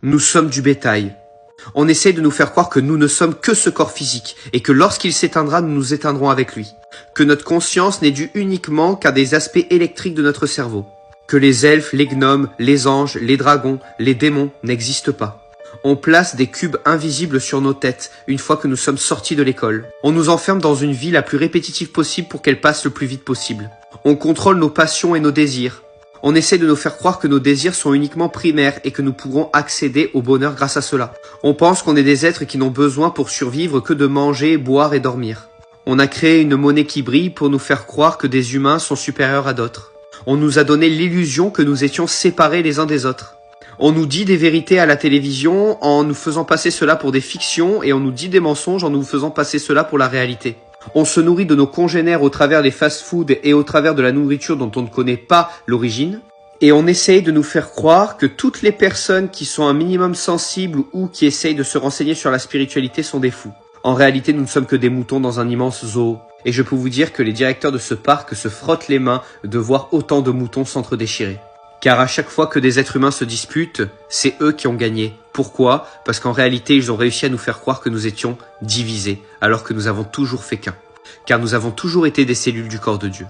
Nous sommes du bétail. On essaye de nous faire croire que nous ne sommes que ce corps physique et que lorsqu'il s'éteindra, nous nous éteindrons avec lui. Que notre conscience n'est due uniquement qu'à des aspects électriques de notre cerveau. Que les elfes, les gnomes, les anges, les dragons, les démons n'existent pas. On place des cubes invisibles sur nos têtes une fois que nous sommes sortis de l'école. On nous enferme dans une vie la plus répétitive possible pour qu'elle passe le plus vite possible. On contrôle nos passions et nos désirs. On essaie de nous faire croire que nos désirs sont uniquement primaires et que nous pourrons accéder au bonheur grâce à cela. On pense qu'on est des êtres qui n'ont besoin pour survivre que de manger, boire et dormir. On a créé une monnaie qui brille pour nous faire croire que des humains sont supérieurs à d'autres. On nous a donné l'illusion que nous étions séparés les uns des autres. On nous dit des vérités à la télévision en nous faisant passer cela pour des fictions et on nous dit des mensonges en nous faisant passer cela pour la réalité. On se nourrit de nos congénères au travers des fast-foods et au travers de la nourriture dont on ne connaît pas l'origine. Et on essaye de nous faire croire que toutes les personnes qui sont un minimum sensibles ou qui essayent de se renseigner sur la spiritualité sont des fous. En réalité, nous ne sommes que des moutons dans un immense zoo. Et je peux vous dire que les directeurs de ce parc se frottent les mains de voir autant de moutons s'entre-déchirer. Car à chaque fois que des êtres humains se disputent, c'est eux qui ont gagné. Pourquoi? Parce qu'en réalité, ils ont réussi à nous faire croire que nous étions divisés, alors que nous avons toujours fait qu'un. Car nous avons toujours été des cellules du corps de Dieu.